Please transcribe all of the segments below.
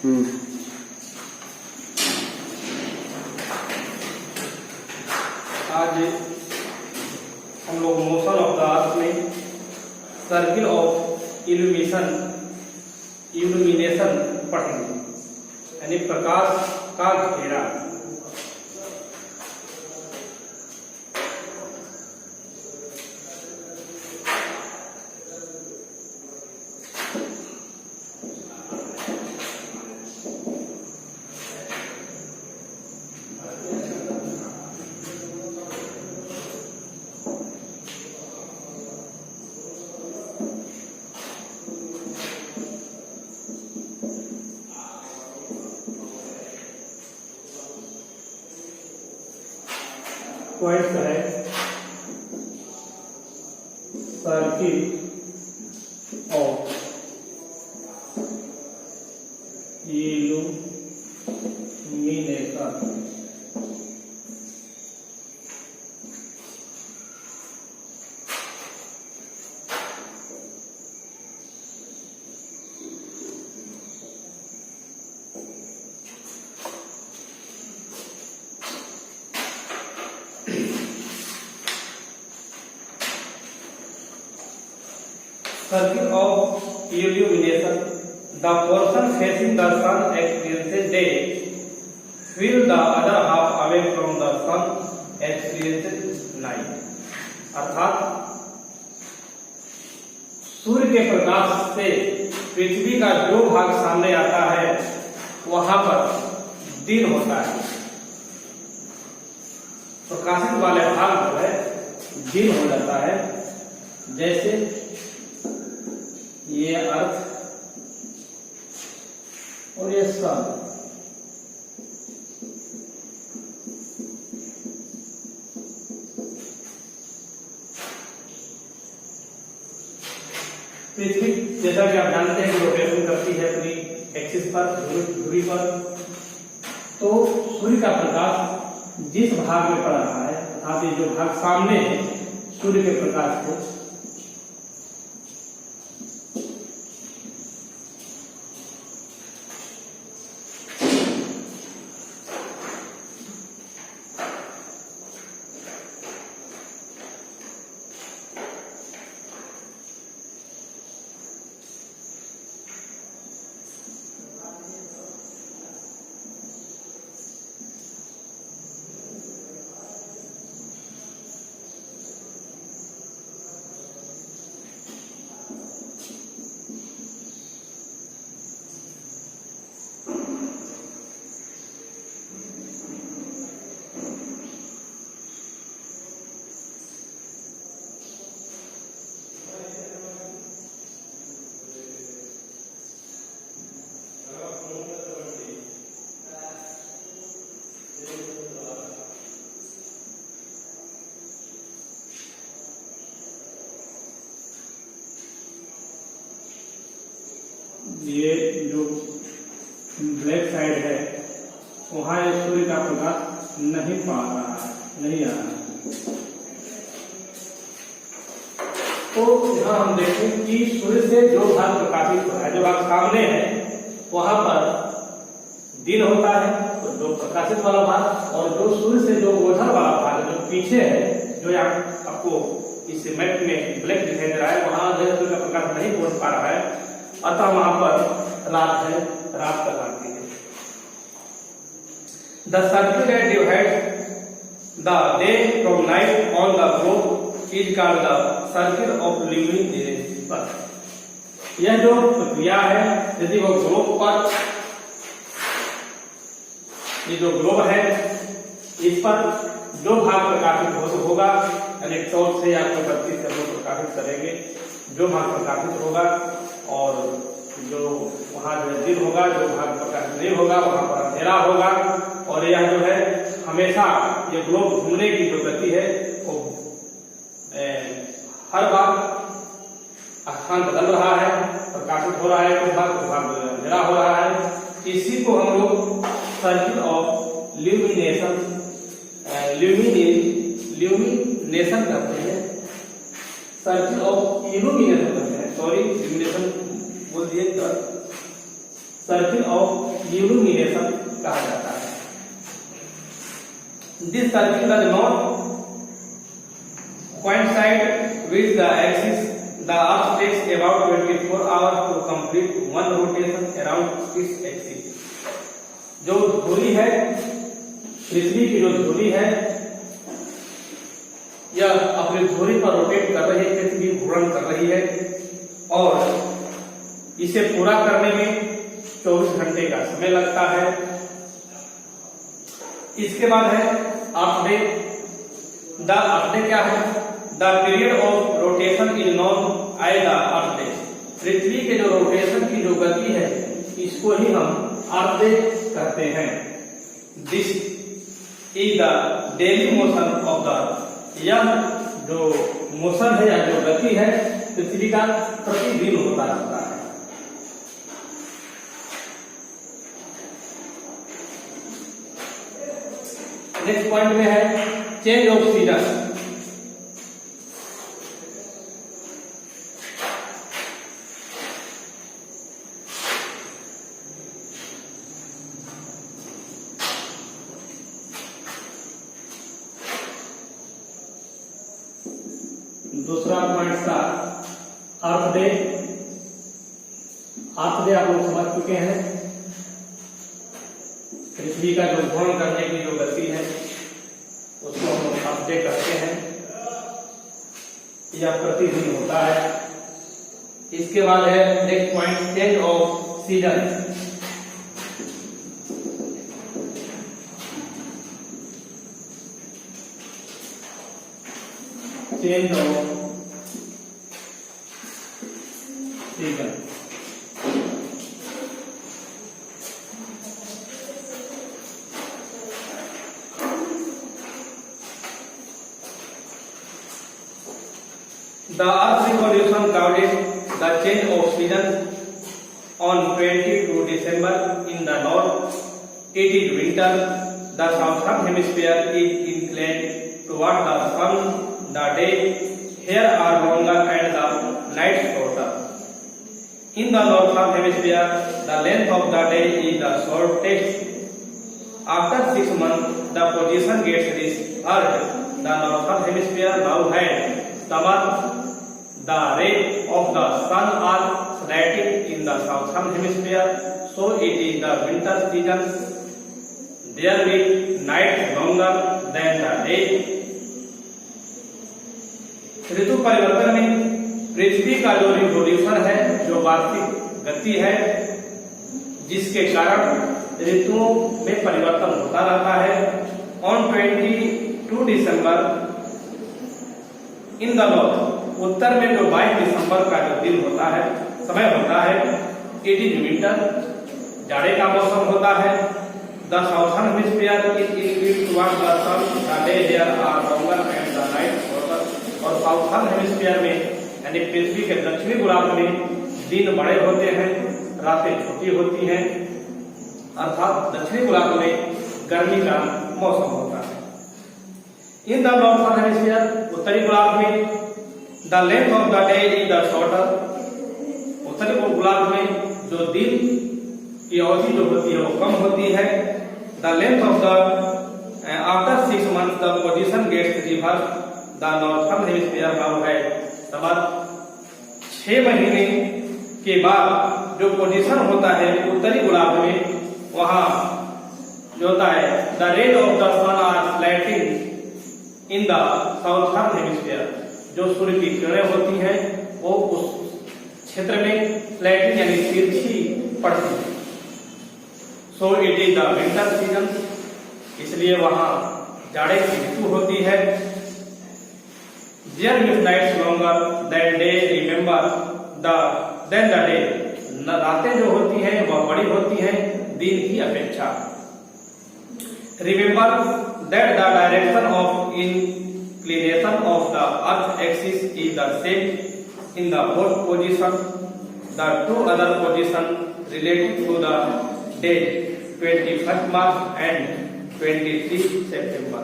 आज हम लोग मोशन ऑफ द अर्थ में सर्किल ऑफ इल्यूमिनेशन पढ़ेंगे, यानी प्रकाश का घेरा। पॉइंट्स है circle of illumination. Circle of illumination, the portion facing the sun experiences day, while the other half away from the sun experiences night। अर्थात सूर्य के प्रकाश से पृथ्वी का जो भाग सामने आता है वहां पर दिन होता है, प्रकाशित वाले भाग जो है दिन हो जाता है। जैसे ये अर्थ और ये सन, पृथ्वी जैसा कि आप जानते हैं कि रोटेशन करती है अपनी एक्सिस पर, धुरी पर। तो सूर्य का प्रकाश जिस भाग में पड़ रहा है, अर्थात ये जो भाग सामने है सूर्य के प्रकाश को, ये जो ब्लैक साइड है वहां सूर्य का प्रकाश नहीं पा रहा है, नहीं आ रहा है। तो यहाँ हम देखें कि सूर्य से जो भाग प्रकाशित हो रहा है, जो भाग सामने है वहां पर दिन होता है, तो जो प्रकाशित वाला भाग, और जो सूर्य से जो ओझल वाला भाग जो पीछे है, जो यहाँ आपको इस मैप में ब्लैक दिखाई दे रहा है, वहां सूर्य का प्रकाश नहीं पहुंच पा रहा है, अतः वहां पर रात है, रात कहलाती है। The circle that divides the day from night on the globe is called the circle of illumination. यह जो प्रक्रिया है, यदि वो ग्लोब पर, ये जो ग्लोब है इस पर जो भाग प्रकाशित होगा, यानी टॉर्च से या 32 से लोग प्रकाशित करेंगे, जो भाग प्रकाशित होगा, और जो वहां जो दिन होगा, जो भाग प्रकाशित नहीं होगा वहां पर अंधेरा होगा। और यह जो है हमेशा ये ग्लोब घूमने की जो गति है वो हर बार स्थान बदल रहा है, प्रकाशित हो रहा है, कुछ भाग अंधेरा हो रहा है। इसी को हम लोग सर्किल ऑफ ल्यूमिनेशन करते हैं, सर्किल ऑफ इल्यूमिनेशन करते हैं, सॉरी इल्यूमिनेशन बोल दिए। सर्किल ऑफ इल्यूमिनेशन कहा जाता है। This circle does not coincide with the axis. The Earth takes about 24 hours to complete one rotation around its axis. जो धुरी है, पृथ्वी की जो धुरी है, यह अपनी धुरी पर रोटेट कर रही है, पृथ्वी घूर्णन कर रही है और इसे पूरा करने में 24 घंटे का समय लगता है। इसके बाद है earth day. The earth day क्या है? The period of rotation is known as the earth day. पृथ्वी के जो रोटेशन की जो गति है, इसको ही हम अर्थ डे कहते हैं। This is the daily motion of the अर्थ। यह जो मोशन है या जो गति है पृथ्वी का प्रतिदिन होता रहता है। नेक्स्ट पॉइंट में है चेंज ऑफ सीजन। दूसरा पॉइंट था अर्थ डे। अर्थ डे आप लोग समझ चुके हैं, पृथ्वी का जो घूर्णन करने की जो गति है उसको हम लोग अर्थ डे कहते हैं। यह प्रतिदिन होता है। इसके बाद है next point change off season. Change off season. The Earth revolution caused the change of season on 22 December in the north. It is winter. The southern hemisphere is inclined toward the sun. The days here are longer and the nights shorter. In the northern hemisphere, the length of the day is the shortest. After 6 months, the position gets reversed. The northern hemisphere now has summer. The rays of the sun are slanting in the southern hemisphere, so it is the winter season. There will be nights longer than the day. ऋतु परिवर्तन में पृथ्वी का जो revolution है, जो वार्षिक गति है, जिसके कारण ऋतुओं में परिवर्तन होता रहता है। On 22 December in the north, उत्तर में जो 22 दिसंबर का जो दिन होता है, समय होता है, इट इज विंटर, जाड़े का मौसम होता है। The southern hemisphere is inclined toward the sun, the day here are longer and the night shorter. और साउथर्न हेमिस्फीयर में यानी पृथ्वी के दक्षिणी गोलार्ध में दिन बड़े होते हैं, रातें छोटी होती हैं, अर्थात दक्षिणी गोलार्ध में गर्मी का मौसम होता है। इन द नॉर्थर्न हेमिस्फीयर, उत्तरी गोलार्ध में the length of the day is the shorter. उत्तरी गोलार्ध में जो दिन की अवधि जो होती है वो कम होती है। The length of the after 6 months the position gets reverse. The northern hemisphere now है समर। 6 महीने के बाद जो पोजीशन होता है उत्तरी गोलार्ध में, वहां जो होता है the rays of the sun are slanting in the southern hemisphere. जो सूर्य की किरणें होती हैं वो उस क्षेत्र में स्लैंटिंग यानी तिरछी पड़ती है। So it is the winter season, इसलिए वहां जाड़े की ऋतु होती है। There is nights longer than day, remember than the day. रातें जो होती हैं वह बड़ी होती हैं दिन की अपेक्षा। Remember that the direction of inclination of the Earth axis is the same in the both positions. The two other positions related to the date 21st March and 23 September.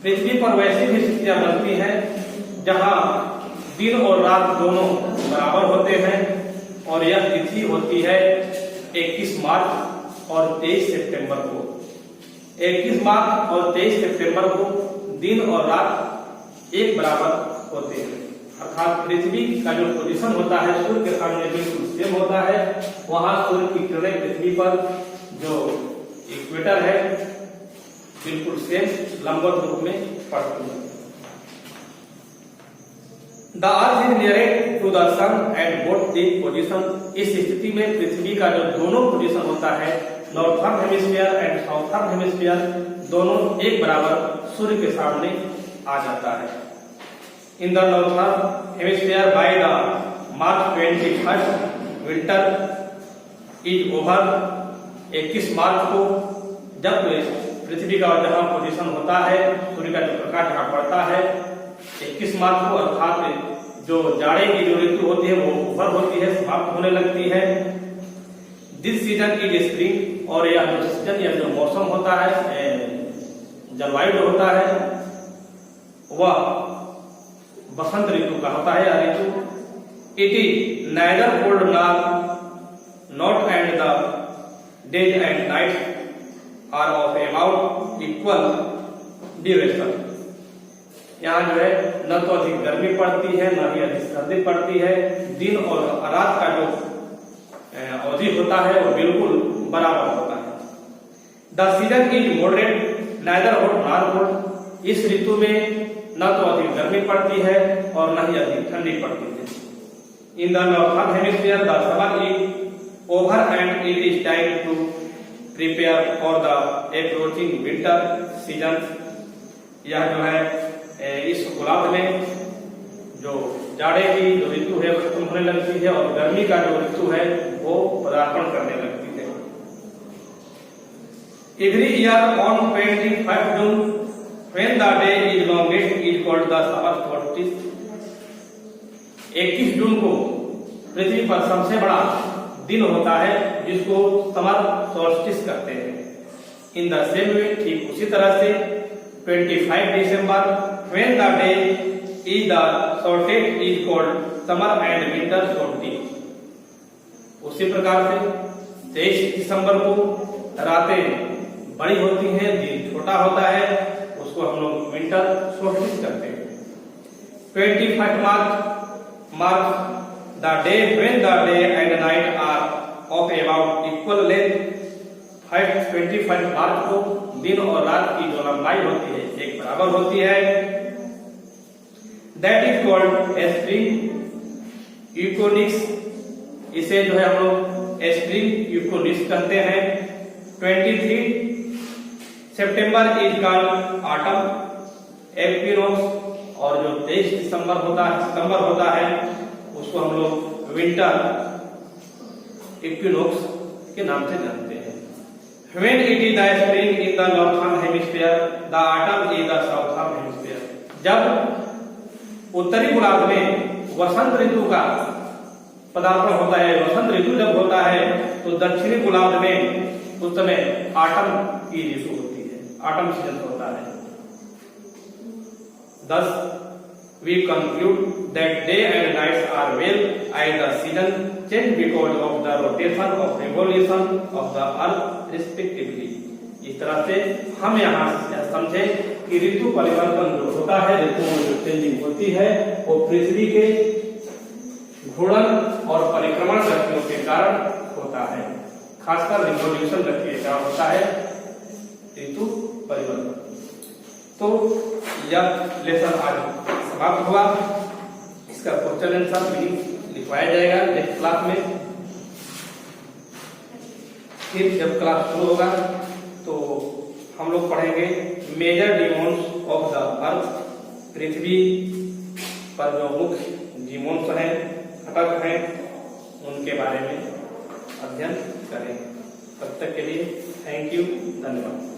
पृथ्वी पर वैसी भी स्थितियां बनती हैं जहां दिन और रात दोनों बराबर होते हैं, और यह तिथि होती है 21 मार्च और 23 सितंबर को। 21 मार्च और 23 सितंबर को दिन और रात एक बराबर होते हैं, अर्थात पृथ्वी का जो पोजीशन होता है सूर्य के सामने बिल्कुल सेम होता है। वहां सूर्य की किरणें पृथ्वी पर जो इक्वेटर है बिल्कुल सेम लंबवत रूप में पड़ती है। The earth is nearest to the sun at both the position. इस स्थिति में पृथ्वी का जो दोनों पोजीशन होता है, northern hemisphere and southern hemisphere, दोनों एक बराबर सूर्य के सामने आ जाता है। In the northern hemisphere by the March 21 winter is over. 21 मार्च को जब पृथ्वी का जहां पोजीशन होता है, सूर्य का जो प्रकाश जहां पड़ता है, 21 मार्च को अर्थात जो जाड़े की जो ऋतु होती है वो ओवर होती है, समाप्त होने लगती है। दिस सीजन इज स्प्रिंग, और यह जो सीजन या जो मौसम होता है, जलवायु जो होता है वह बसंत ऋतु का होता है, यह ऋतु। It is neither cold not and the days and night are of about equal duration. यहाँ जो है न तो अधिक गर्मी पड़ती है न ही अधिक सर्दी पड़ती है, दिन और रात का जो अवधि होता है वो बिल्कुल बराबर होता है। The season is moderate neither hot nor cold. इस ऋतु में न तो अधिक गर्मी पड़ती है और न ही अधिक ठंडी पड़ती है। In the northern hemisphere the summer is over and it is time to prepare for the approaching winter season. यह जो है इस गोलार्ध में जो जाड़े की जो ऋतु है वो खत्म होने लगती है और गर्मी का जो ऋतु है वो पदार्पण करने लगती है। Every year on 25 June when the day is longest is called the summer solstice. 21 जून को पृथ्वी पर सबसे बड़ा दिन होता है जिसको समर सॉल्स्टिस कहते हैं। इन द सेम वे, ठीक उसी तरह से 25 दिसंबर when the day is the shortest is called summer and winter solstice। उसी प्रकार से 23 दिसंबर को रातें बड़ी होती हैं, दिन छोटा होता है, उसको हम लोग विंटर सोल्स्टिस करते हैं। 25 मार्च the day when the day and night are of about equal length। 25 मार्च को दिन और रात की जो लंबाई होती है एक बराबर होती है। That is called spring equinox. इसे जो है हम लोग स्प्रिंग इक्विनॉक्स कहते हैं। 23 सितंबर इज कॉल्ड ऑटम इक्विनॉक्स, और जो 23 सितंबर होता है उसको हम लोग विंटर इक्विनॉक्स के नाम से जानते हैं। When it is the spring in the northern hemisphere, the autumn is the southern hemisphere। जब उत्तरी गोलार्ध में वसंत ऋतु का पदार्पण होता है, वसंत ऋतु जब होता है, तो दक्षिणी गोलार्ध में उस समय ऑटम की ऋतु होती है, ऑटम सीजन होता है। Thus we conclude that day and nights are well and the season change because of the rotation of revolution of the earth respectively। इस तरह से हम यहाँ समझे कि ऋतु परिवर्तन जो होता है, ऋतुओं में जो चेंजिंग होती है वो पृथ्वी के घूर्णन और परिक्रमण गतियों के कारण होता है, खासकर रिवोल्यूशन गति के कारण होता है ऋतु परिवर्तन। तो यह लेसन आज समाप्त हुआ। इसका क्वेश्चन आंसर मीनिंग लिखवाया जाएगा नेक्स्ट क्लास में। फिर जब क्लास शुरू होगा तो हम लोग पढ़ेंगे major domains of the earth. पृथ्वी पर जो मुख्य डिमोन्स हैं, घटक हैं, उनके बारे में अध्ययन करेंगे। तब तक के लिए थैंक यू, धन्यवाद।